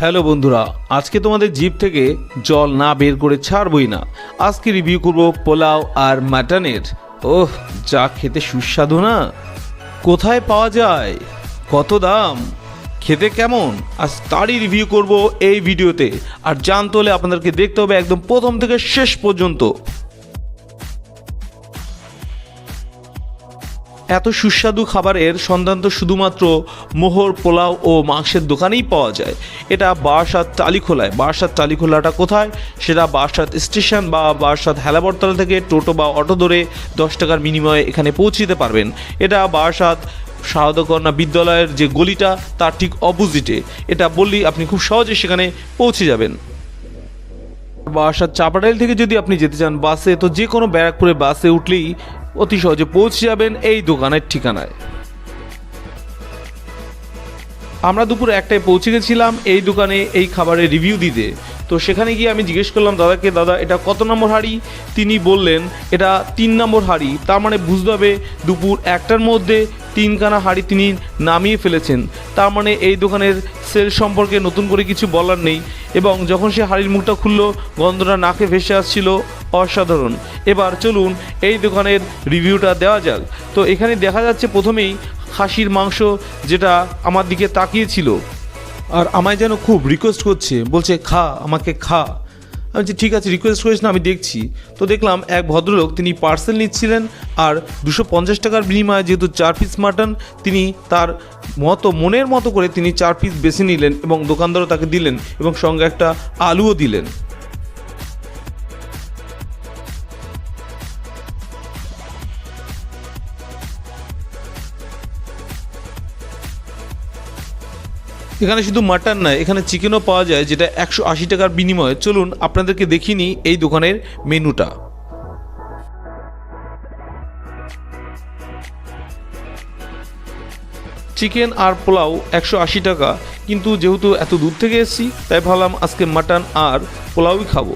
Hello বন্ধুরা, আজকে তোমাদের জিভ থেকে জল না বের করে ছাড়বই না। আজকে রিভিউ করব পোলাও আর মাটনের। ওহ, যা খেতে সুস্বাদু না! কোথায় পাওয়া যায়, কত দাম, খেতে কেমন, আজ তারই রিভিউ করব এই ভিডিওতে। আর জানতে হলে আপনাদেরকে দেখতে হবে একদম প্রথম থেকে শেষ পর্যন্ত। এত সুস্বাদু খাবারের সন্ধান তো শুধুমাত্র মোহর পোলাও ও মাংসের দোকানেই পাওয়া যায়। এটা বারাসাত টালিখোলায়। বারাসাত টালিখোলাটা কোথায়? সেটা বারাসাত স্টেশন বা বারাসাত হেলাবরতলা থেকে টোটো বা অটো ধরে 10 টাকার বিনিময়ে এখানে পৌঁছে দিতে পারবেন। এটা বারাসাত শারদাকন্যা বিদ্যালয়ের যে গলিটা তার ঠিক অপোজিটে। এটা বললেই আপনি খুব সহজে সেখানে পৌঁছে যাবেন। বারাসাত চাপাটাইল থেকে যদি আপনি যেতে চান বাসে, তো যে কোনো ব্যারাকপুরে বাসে উঠলেই অতি সহজে পৌঁছে যাবেন এই দোকানের ঠিকানায়। আমরা দুপুর 1টায় পৌঁছে গেছিলাম এই দোকানে এই খাবারের রিভিউ দিতে। তো সেখানে গিয়ে আমি জিজ্ঞেস করলাম দাদাকে, দাদা এটা কত নম্বর হাঁড়ি? তিনি বললেন এটা 3 নম্বর হাঁড়ি। তার মানে বুঝতে হবে দুপুর 1টার মধ্যে 3খানা হাঁড়ি তিনি নামিয়ে ফেলেছেন। তার মানে এই দোকানের সেল সম্পর্কে নতুন করে কিছু বলার নেই। এবং যখন সে হাঁড়ির মুখটা খুললো, গন্ধটা নাকে ভেসে আসছিল, অসাধারণ। এবার চলুন এই দোকানের রিভিউটা দেওয়া যাক। তো এখানে দেখা যাচ্ছে প্রথমেই খাসির মাংস, যেটা আমার দিকে তাকিয়েছিল আর আমায় যেন খুব রিকোয়েস্ট করছে, বলছে খা, আমাকে খা। আমি বলছি ঠিক আছে, রিকোয়েস্ট করিস না, আমি দেখছি। তো দেখলাম এক ভদ্রলোক তিনি পার্সেল নিচ্ছিলেন আর 250 টাকার বিনিময়ে যেহেতু 4 পিস মাটন, তিনি তার মনের মতো করে তিনি 4 পিস বেছে নিলেন এবং দোকানদারও তাকে দিলেন এবং সঙ্গে একটা আলুও দিলেন। এখানে শুধু মাটন নয়, এখানে চিকেনও পাওয়া যায়, যেটা 180 টাকার বিনিময়ে। চলুন আপনাদেরকে দেখিয়ে নিই এই দোকানের মেনুটা। চিকেন আর পোলাও 180 টাকা, কিন্তু যেহেতু এত দূর থেকে এসেছি তাই ভাবলাম আজকে মাটন আর পোলাওই খাবো।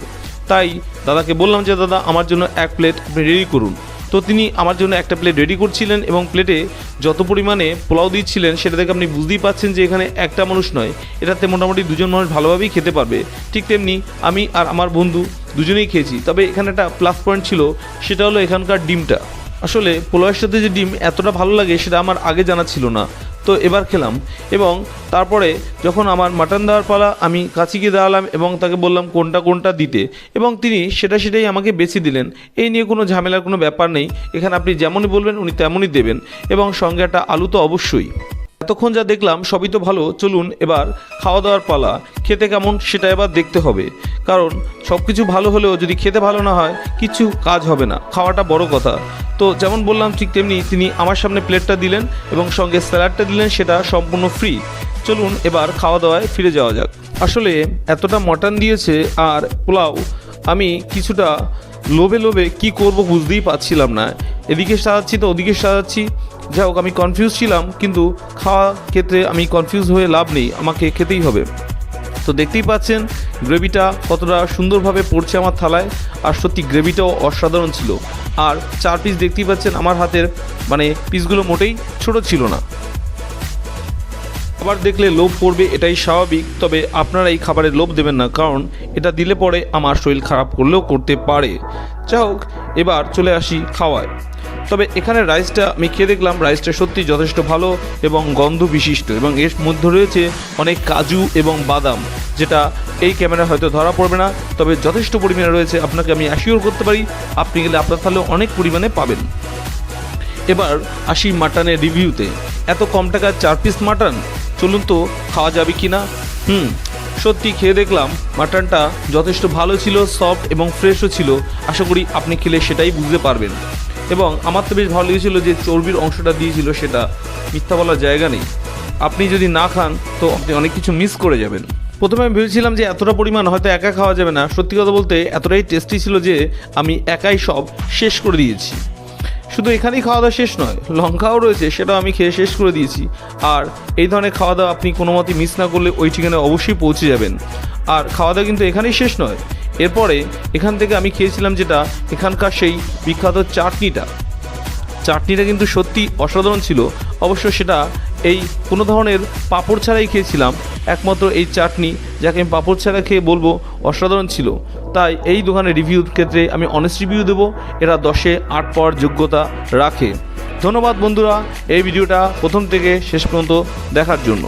তাই দাদাকে বললাম যে দাদা আমার জন্য 1 প্লেট আপনি রেডি করুন। তো তিনি আমার জন্য একটা প্লেট রেডি করছিলেন এবং প্লেটে যত পরিমাণে পোলাও দিচ্ছিলেন সেটা দেখে আপনি বুঝতেই পাচ্ছেন যে এখানে একটা মানুষ নয়, এটাতে মোটামুটি 2জন মানুষ ভালোভাবেই খেতে পারবে। ঠিক তেমনি আমি আর আমার বন্ধু দুজনেই খেয়েছি। তবে এখানে একটা প্লাস পয়েন্ট ছিল, সেটা হলো এখানকার ডিমটা। আসলে পোলাওয়ের সাথে যে ডিম এতটা ভালো লাগে সেটা আমার আগে জানা ছিল না। তো এবার খেলাম এবং তারপরে যখন আমার মাটন দেওয়ার পালা, আমি কাছে গিয়ে দাঁড়ালাম এবং তাকে বললাম কোনটা দিতে, এবং তিনি সেটাই আমাকে বেছে দিলেন। এই নিয়ে কোনো ঝামেলার কোনো ব্যাপার নেই। এখানে আপনি যেমনই বলবেন উনি তেমনই দেবেন, এবং সঙ্গে একটা আলু তো অবশ্যই। এতক্ষণ যা দেখলাম সবই তো ভালো। চলুন এবার খাওয়া দাওয়ার পালা। খেতে কেমন সেটা এবার দেখতে হবে, কারণ সব কিছু ভালো হলেও যদি খেতে ভালো না হয় কিছু কাজ হবে না। খাওয়াটা বড় কথা। তো যেমন বললাম ঠিক তেমনি তিনি আমার সামনে প্লেটটা দিলেন এবং সঙ্গে স্যালাডটা দিলেন, সেটা সম্পূর্ণ ফ্রি। চলুন এবার খাওয়া দাওয়ায় ফিরে যাওয়া যাক। আসলে এতটা মটন দিয়েছে আর পোলাও, আমি কিছুটা লোভে কি করব বুঝতেই পারছিলাম না। এদিকে সাজাচ্ছি তো ওদিকে সাজাচ্ছি, যাই হোক আমি কনফিউজ ছিলাম, কিন্তু খাওয়ার ক্ষেত্রে আমি কনফিউজ হয়ে লাভ নেই, আমাকে খেতেই হবে। তো দেখতেই পাচ্ছেন গ্রেভিটা কতটা সুন্দরভাবে পড়ছে আমার থালায়, আর সত্যি গ্রেভিটাও অসাধারণ ছিল। আর 4 পিস দেখতেই পাচ্ছেন আমার হাতের, মানে পিসগুলো মোটেই ছোট ছিল না। খাবার দেখলে লোভ পড়বে, এটাই স্বাভাবিক। তবে আপনারা এই খাবারের লোভ দেবেন না, কারণ এটা দিলে পরে আমার শরীর খারাপ করলেও করতে পারে। যাই হোক এবার চলে আসি খাওয়ায়। তবে এখানে রাইসটা আমি খেয়ে দেখলাম, রাইসটা সত্যি যথেষ্ট ভালো এবং গন্ধ বিশিষ্ট, এবং এর মধ্যে রয়েছে অনেক কাজু এবং বাদাম, যেটা এই ক্যামেরা হয়তো ধরা পড়বে না, তবে যথেষ্ট পরিমাণে রয়েছে। আপনাকে আমি অ্যাসিওর করতে পারি আপনি গেলে আপনার তাহলে অনেক পরিমাণে পাবেন। এবার আসি মাটনের রিভিউতে। এত কম টাকার 4 পিস মাটন, চলুন তো খাওয়া যাবে কি না। সত্যি খেয়ে দেখলাম মাটনটা যথেষ্ট ভালো ছিল, সফট এবং ফ্রেশও ছিল। আশা করি আপনি খেলে সেটাই বুঝতে পারবেন। এবং আমার তো বেশ ভালো লেগেছিল যে চর্বির অংশটা দিয়েছিল, সেটা মিথ্যা বলার জায়গা নেই। আপনি যদি না খান তো আপনি অনেক কিছু মিস করে যাবেন। প্রথমে আমি ভেবেছিলাম যে এতটা পরিমাণ হয়তো একা খাওয়া যাবে না। সত্যি কথা বলতে এতটাই টেস্টি ছিল যে আমি একাই সব শেষ করে দিয়েছি। শুধু এখানেই খাওয়া দাওয়া শেষ নয়, লঙ্কাও রয়েছে, সেটাও আমি খেয়ে শেষ করে দিয়েছি। আর এই ধরনের খাওয়া দাওয়া আপনি কোনো মতে মিস না করলে ওই ঠিকানায় অবশ্যই পৌঁছে যাবেন। আর খাওয়া দাওয়া কিন্তু এখানেই শেষ নয়। এরপরে এখান থেকে আমি খেয়েছিলাম যেটা এখানকার সেই বিখ্যাত চাটনিটা কিন্তু সত্যি অসাধারণ ছিল। অবশ্য সেটা এই কোনো ধরনের পাঁপড় ছাড়াই খেয়েছিলাম। একমাত্র এই চাটনি, যাকে আমি পাঁপড় ছাড়া খেয়ে বলবো অসাধারণ ছিল। তাই এই দোকানের রিভিউর ক্ষেত্রে আমি অনেস্ট রিভিউ দেবো, এরা 10-এ 8 পাওয়ার যোগ্যতা রাখে। ধন্যবাদ বন্ধুরা এই ভিডিওটা প্রথম থেকে শেষ পর্যন্ত দেখার জন্য।